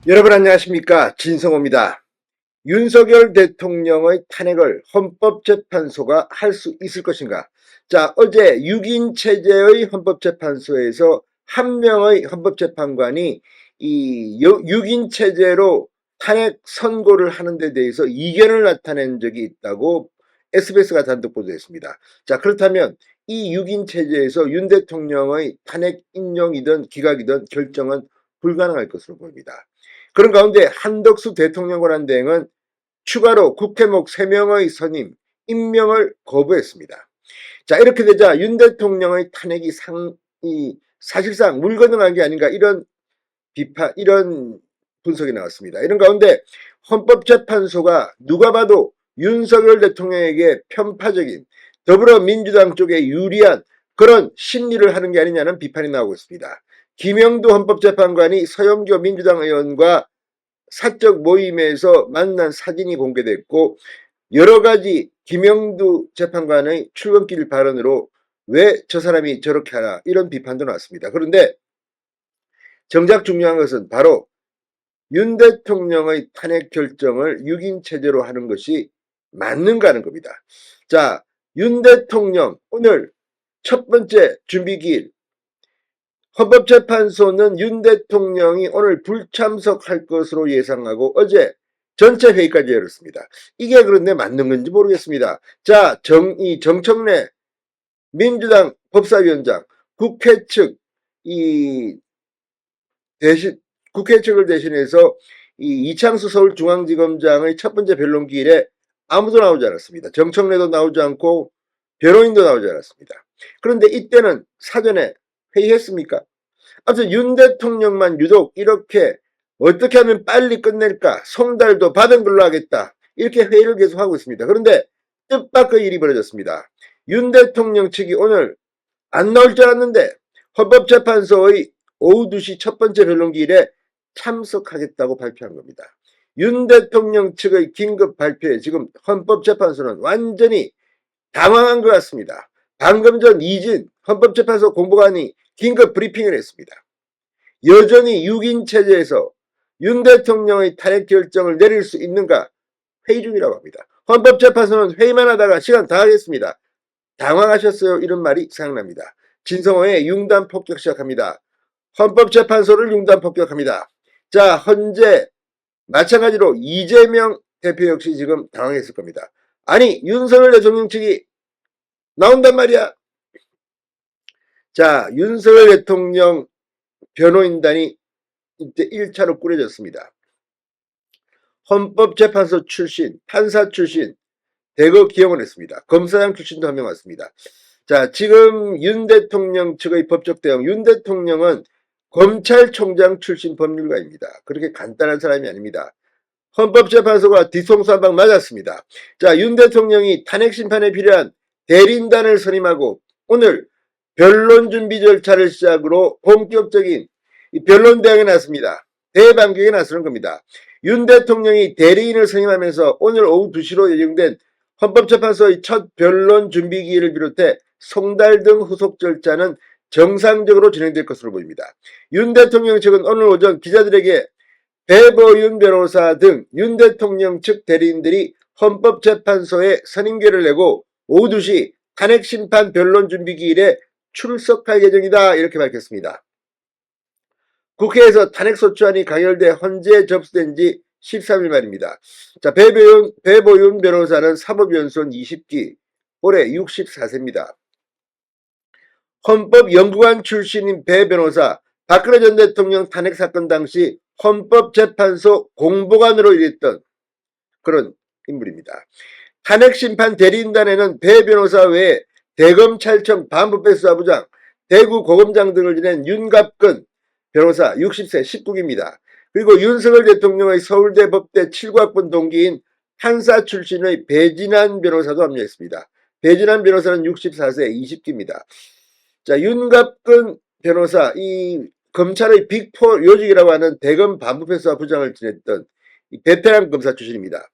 여러분 안녕하십니까? 진성호입니다. 윤석열 대통령의 탄핵을 헌법재판소가 할 수 있을 것인가? 자, 어제 6인 체제의 헌법재판소에서 한 명의 헌법재판관이 이 6인 체제로 탄핵 선고를 하는 데 대해서 이견을 나타낸 적이 있다고 SBS가 단독 보도했습니다. 자, 그렇다면 이 6인 체제에서 윤 대통령의 탄핵 인용이든 기각이든 결정은 불가능할 것으로 보입니다. 그런 가운데 한덕수 대통령 권한대행은 추가로 국회목 3명의 선임, 임명을 거부했습니다. 자, 이렇게 되자 윤 대통령의 탄핵이 사실상 물 건너간 게 아닌가 이런 이런 분석이 나왔습니다. 이런 가운데 헌법재판소가 누가 봐도 윤석열 대통령에게 편파적인 더불어민주당 쪽에 유리한 그런 심리를 하는 게 아니냐는 비판이 나오고 있습니다. 김영두 헌법재판관이 서영교 민주당 의원과 사적 모임에서 만난 사진이 공개됐고 여러 가지 김영두 재판관의 출근길 발언으로 왜 저 사람이 저렇게 하나 이런 비판도 나왔습니다. 그런데 정작 중요한 것은 바로 윤 대통령의 탄핵 결정을 6인 체제로 하는 것이 맞는가 하는 겁니다. 자, 윤 대통령 오늘 첫 번째 준비기일 헌법재판소는 윤 대통령이 오늘 불참석할 것으로 예상하고 어제 전체 회의까지 열었습니다. 이게 그런데 맞는 건지 모르겠습니다. 자, 정청래 민주당 법사위원장 국회 측 국회 측을 대신해서 이창수 서울중앙지검장의 첫 번째 변론 기일에 아무도 나오지 않았습니다. 정청래도 나오지 않고 변호인도 나오지 않았습니다. 그런데 이때는 사전에 회의했습니까? 아무튼 윤 대통령만 유독 이렇게 어떻게 하면 빨리 끝낼까? 송달도 받은 걸로 하겠다. 이렇게 회의를 계속하고 있습니다. 그런데 뜻밖의 일이 벌어졌습니다. 윤 대통령 측이 오늘 안 나올 줄 알았는데 헌법재판소의 오후 2시 첫 번째 변론기일에 참석하겠다고 발표한 겁니다. 윤 대통령 측의 긴급 발표에 지금 헌법재판소는 완전히 당황한 것 같습니다. 방금 전 이진 헌법재판소 공보관이 긴급 브리핑을 했습니다. 여전히 6인 체제에서 윤 대통령의 탄핵 결정을 내릴 수 있는가 회의 중이라고 합니다. 헌법재판소는 회의만 하다가 시간 다 하겠습니다. 당황하셨어요? 이런 말이 생각납니다. 진성호의 융단 폭격 시작합니다. 헌법재판소를 융단 폭격합니다. 자, 현재 마찬가지로 이재명 대표 역시 지금 당황했을 겁니다. 아니, 윤석열 대통령 측이 나온단 말이야. 자, 윤석열 대통령 변호인단이 이때 1차로 꾸려졌습니다. 헌법재판소 출신, 판사 출신, 대거 기용을 했습니다. 검사장 출신도 한 명 왔습니다. 자, 지금 윤 대통령 측의 법적 대응, 윤 대통령은 검찰총장 출신 법률가입니다. 그렇게 간단한 사람이 아닙니다. 헌법재판소가 뒤통수 한 방 맞았습니다. 자, 윤 대통령이 탄핵 심판에 필요한 대리인단을 선임하고 오늘 변론 준비 절차를 시작으로 본격적인 변론 대응에 나섭니다. 대반격에 나서는 겁니다. 윤 대통령이 대리인을 선임하면서 오늘 오후 2시로 예정된 헌법재판소의 첫 변론 준비 기일을 비롯해 송달 등 후속 절차는 정상적으로 진행될 것으로 보입니다. 윤 대통령 측은 오늘 오전 기자들에게 배보윤 변호사 등 윤 대통령 측 대리인들이 헌법재판소에 선임계를 내고 오후 2시 탄핵심판 변론 준비 기일에 출석할 예정이다 이렇게 밝혔습니다. 국회에서 탄핵소추안이 가결돼 헌재에 접수된 지 13일 만입니다. 자, 배보윤 변호사는 사법연수원 20기, 올해 64세입니다. 헌법연구관 출신인 배 변호사, 박근혜 전 대통령 탄핵 사건 당시 헌법재판소 공보관으로 일했던 그런 인물입니다. 탄핵심판 대리인단에는 배 변호사 외에 대검찰청 반부패수사부장, 대구고검장 등을 지낸 윤갑근 변호사 60세 19기입니다. 그리고 윤석열 대통령의 서울대 법대 7과학번 동기인 판사 출신의 배진환 변호사도 합류했습니다. 배진환 변호사는 64세 20기입니다. 자, 윤갑근 변호사, 이 검찰의 빅4 요직이라고 하는 대검 반부패수사 부장을 지냈던 베테랑 검사 출신입니다.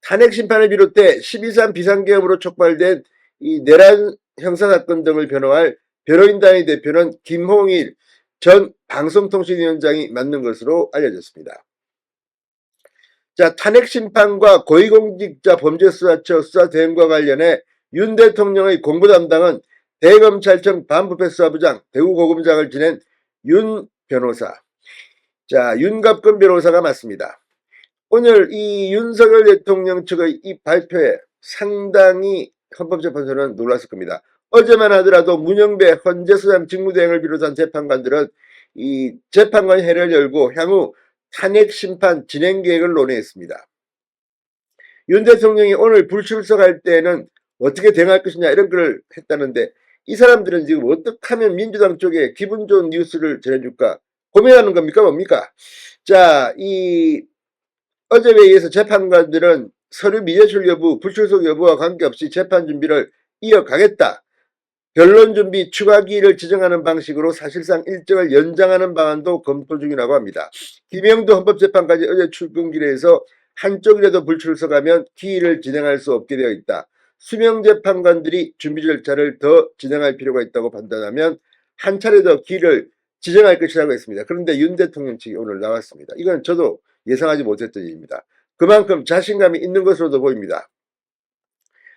탄핵 심판을 비롯해 12.3 비상계엄으로 촉발된 이 내란 형사사건 등을 변호할 변호인단의 대표는 김홍일 전 방송통신위원장이 맡는 것으로 알려졌습니다. 자, 탄핵심판과 고위공직자 범죄수사처 수사 대응과 관련해 윤 대통령의 공보 담당은 대검찰청 반부패수사부장 대구고검장을 지낸 윤 변호사. 자, 윤갑근 변호사가 맞습니다. 오늘 이 윤석열 대통령 측의 이 발표에 상당히 헌법재판소는 놀랐을 겁니다. 어제만 하더라도 문영배 헌재수장 직무대행을 비롯한 재판관들은 이 재판관 회를 열고 향후 탄핵심판 진행 계획을 논의했습니다. 윤 대통령이 오늘 불출석할 때는 어떻게 대응할 것이냐 이런 걸 했다는데 이 사람들은 지금 어떻게 하면 민주당 쪽에 기분 좋은 뉴스를 전해줄까 고민하는 겁니까 뭡니까? 자, 이 어제 회의에서 재판관들은 서류 미제출 여부, 불출석 여부와 관계없이 재판 준비를 이어가겠다. 변론 준비 추가 기일을 지정하는 방식으로 사실상 일정을 연장하는 방안도 검토 중이라고 합니다. 김영도 헌법재판까지 어제 출근길에서 한쪽이라도 불출석하면 기일을 진행할 수 없게 되어 있다. 수명 재판관들이 준비 절차를 더 진행할 필요가 있다고 판단하면 한 차례 더 기일을 지정할 것이라고 했습니다. 그런데 윤 대통령 측이 오늘 나왔습니다. 이건 저도 예상하지 못했던 일입니다. 그만큼 자신감이 있는 것으로도 보입니다.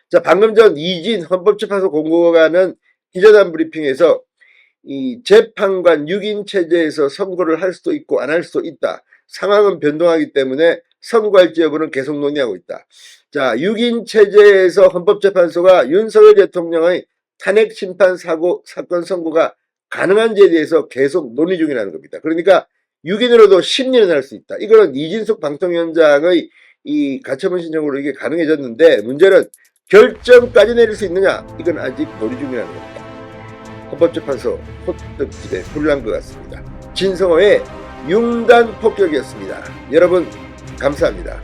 자, 방금 전 이진 헌법재판소 공고관은 기자단 브리핑에서 이 재판관 6인 체제에서 선고를 할 수도 있고 안 할 수도 있다. 상황은 변동하기 때문에 선고할지 여부는 계속 논의하고 있다. 자, 6인 체제에서 헌법재판소가 윤석열 대통령의 탄핵 심판 사건 선고가 가능한지에 대해서 계속 논의 중이라는 겁니다. 그러니까 6인으로도 10년을 할 수 있다. 이거는 이진숙 방통위원장의 이 가처분 신청으로 이게 가능해졌는데 문제는 결정까지 내릴 수 있느냐? 이건 아직 논의 중이라는 겁니다. 헌법재판소 호떡집에 불난 것 같습니다. 진성호의 융단 폭격이었습니다. 여러분 감사합니다.